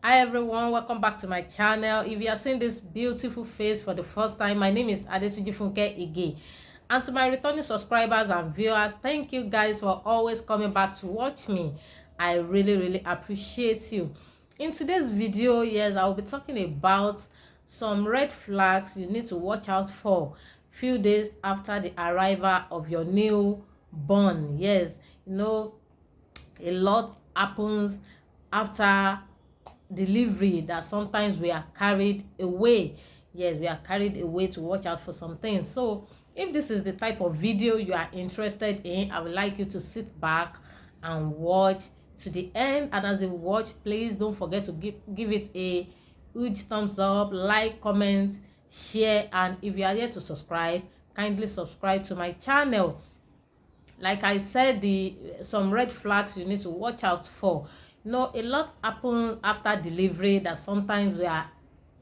Hi everyone, welcome back to my channel. If you are seeing this beautiful face for the first time, my name is Adetunji Funke Ige. And to my returning subscribers and viewers, thank you guys for always coming back to watch me. I really appreciate you. In today's video, yes, I will be talking about some red flags you need to watch out for few days after the arrival of your newborn. Yes, a lot happens after delivery that sometimes we are carried away. Yes, we are carried away to watch out for some things. So if this is the type of video you are interested in, I would like you to sit back and watch to the end. And as you watch, please don't forget to give it a huge thumbs up, like, comment, share, and if you are yet to subscribe, kindly subscribe to my channel. Like I said, some red flags you need to watch out for. A lot happens after delivery that sometimes we are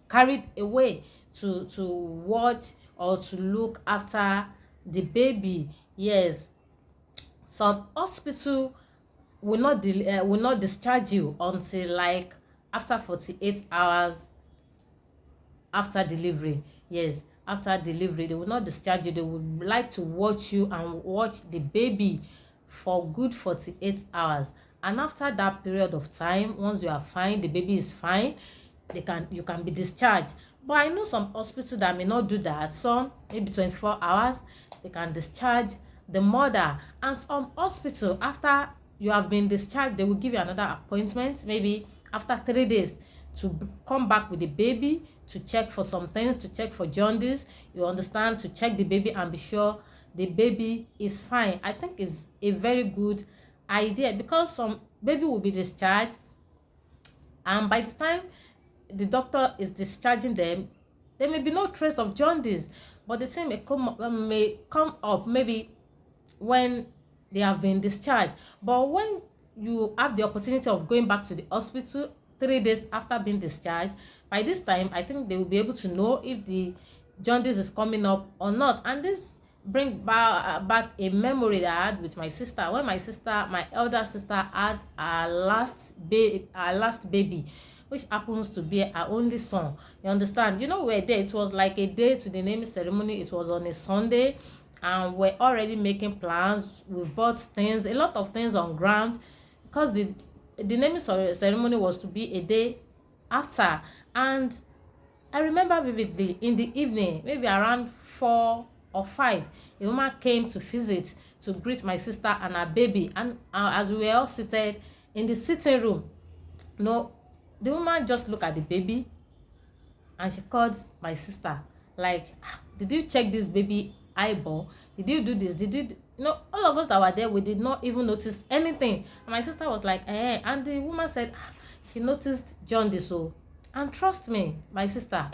carried away to watch or to look after the baby. Yes, some hospital will not discharge you until like after 48 hours after delivery. Yes, after delivery they will not discharge you. They would like to watch you and watch the baby for good 48 hours. And after that period of time, once you are fine, the baby is fine, you can be discharged. But I know some hospitals that may not do that. Some maybe 24 hours they can discharge the mother. And some hospital, after you have been discharged, they will give you another appointment maybe after 3 days to come back with the baby to check for some things, to check for jaundice, you understand, to check the baby and be sure the baby is fine. I think it's a very good idea because some baby will be discharged, and by the time the doctor is discharging them, there may be no trace of jaundice, but the thing may come up maybe when they have been discharged. But when you have the opportunity of going back to the hospital 3 days after being discharged, by this time I think they will be able to know if the jaundice is coming up or not. And this bring back a memory that I had with my sister when my elder sister had her last baby, which happens to be her only son. You understand, we were there. It was like a day to the naming ceremony. It was on a Sunday, and we're already making plans. We bought things, a lot of things on ground, because the naming ceremony was to be a day after. And I remember vividly, in the evening, maybe around 4 or 5, a woman came to visit to greet my sister and her baby. And as we were all seated in the sitting room, the woman just looked at the baby and she called my sister, like, did you check this baby eyeball? Did you do this? Did you all of us that were there, we did not even notice anything. And my sister was like, and the woman said, she noticed jaundice. So, and trust me, my sister,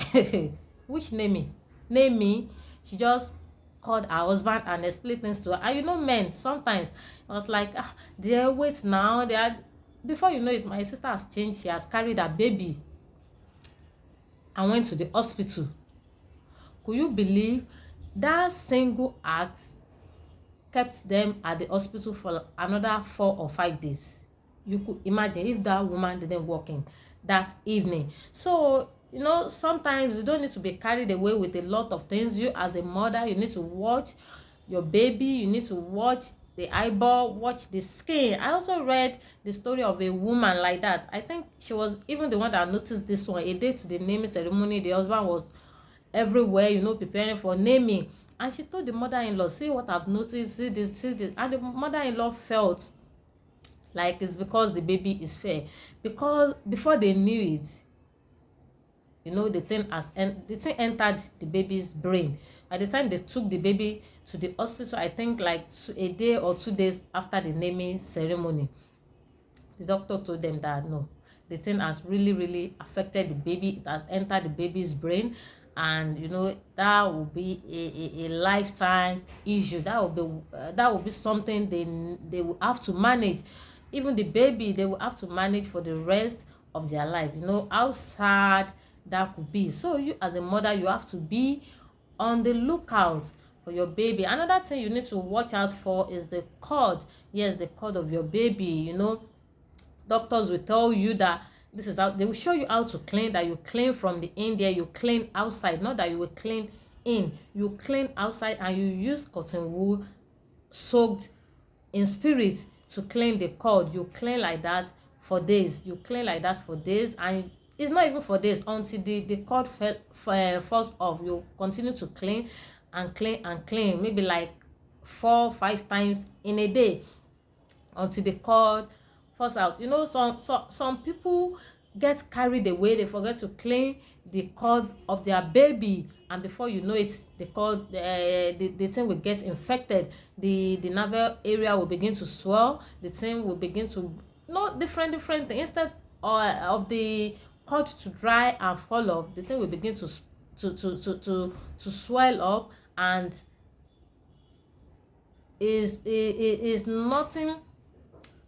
which name me, she just called her husband and explained things to her. And men sometimes, I was like, dear, wait now, they are, before you know it, my sister has changed. She has carried her baby and went to the hospital. Could you believe that single act kept them at the hospital for another 4 or 5 days? You could imagine if that woman didn't walk in that evening. So sometimes you don't need to be carried away with a lot of things. You as a mother, you need to watch your baby. You need to watch the eyeball, watch the skin. I also read the story of a woman like that. I think she was even the one that noticed this one. A day to the naming ceremony, the husband was everywhere, preparing for naming, and she told the mother-in-law, see what I've noticed, see this. And the mother-in-law felt like it's because the baby is fair, because before they knew it, the thing entered the baby's brain. By the time they took the baby to the hospital, I think like a day or 2 days after the naming ceremony, the doctor told them that no, the thing has really affected the baby. It has entered the baby's brain, and that will be a lifetime issue. That will be something they will have to manage. Even the baby, they will have to manage for the rest of their life. How sad that could be. So you as a mother, you have to be on the lookout for your baby. Another thing you need to watch out for is the cord. Yes, the cord of your baby. Doctors will tell you that This is how they will show you how to clean, that you clean from the in there, you clean outside, not that you will clean in. You clean outside and you use cotton wool soaked in spirit to clean the cord. You clean like that for days. You clean like that for days, and it's not even for days until the cord falls off. You continue to clean and clean and clean, maybe like 4-5 times in a day until the cord falls out. You know, some people get carried away. They forget to clean the cord of their baby, and before you know it, the cord the thing will get infected. The navel area will begin to swell. The thing will begin to different things. Instead of the cord to dry and fall off, the thing will begin to swell up, and is nothing,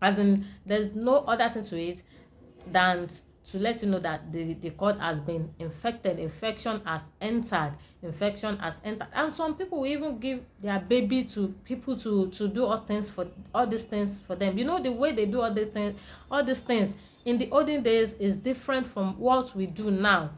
as in there's no other thing to it than to let you know that the cord has been infected. Infection has entered. And some people will even give their baby to people to do all these things for them. You know, the way they do all these things in the olden days is different from what we do now.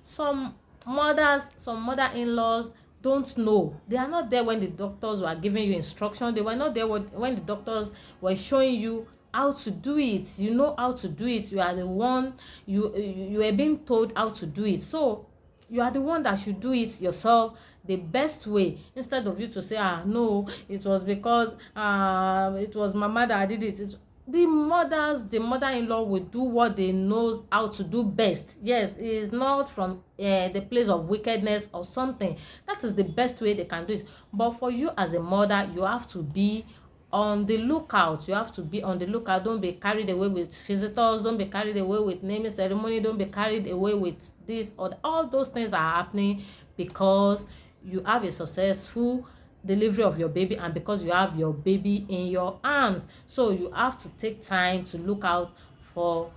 Some mother-in-laws don't know. They are not there when the doctors were giving you instruction. They were not there when the doctors were showing you how to do it. You know how to do it. You are the one, you are being told how to do it. So you are the one that should do it yourself the best way, instead of you to say, no, it was because it was my mother that did it. The mother-in-law will do what they knows how to do best. Yes, it is not from the place of wickedness or something. That is the best way they can do it. But for you as a mother, you have to be on the lookout. Don't be carried away with visitors. Don't be carried away with naming ceremony. Don't be carried away with this or all those things are happening because you have a successful delivery of your baby, and because you have your baby in your arms. So you have to take time to look out for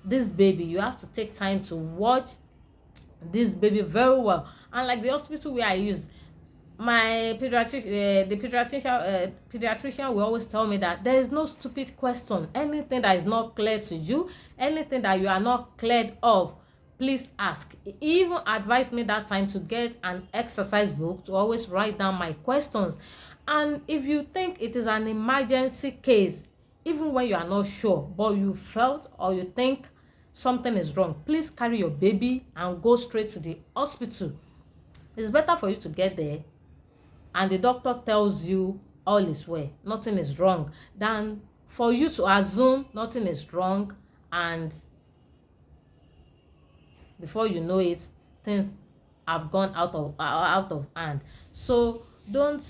this baby. You have to take time to watch this baby very well. And like the hospital where I use, my pediatrician will always tell me that there is no stupid question. Anything that is not clear to you, anything that you are not cleared of, please ask. He even advised me that time to get an exercise book to always write down my questions. And if you think it is an emergency case, even when you are not sure, but you felt or you think something is wrong, please carry your baby and go straight to the hospital. It's better for you to get there and the doctor tells you all is well, nothing is wrong, than for you to assume nothing is wrong, and before you know it, things have gone out of hand. So don't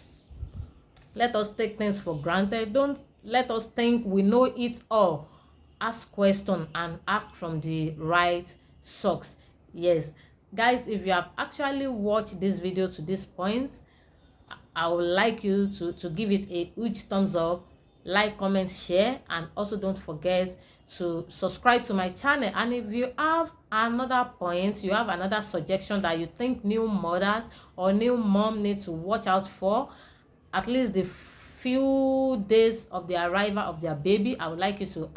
let us take things for granted. Don't let us think we know it all. Ask questions and ask from the right source. Yes, guys, if you have actually watched this video to this point, I would like you to give it a huge thumbs up, like, comment, share, and also don't forget to subscribe to my channel. And if you have another point, you have another suggestion that you think new mothers or new mom need to watch out for, at least the few days of the arrival of their baby, I would like you to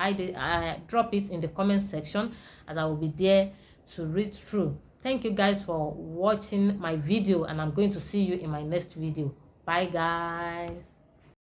drop it in the comment section, as I will be there to read through. Thank you guys for watching my video, and I'm going to see you in my next video. Bye guys.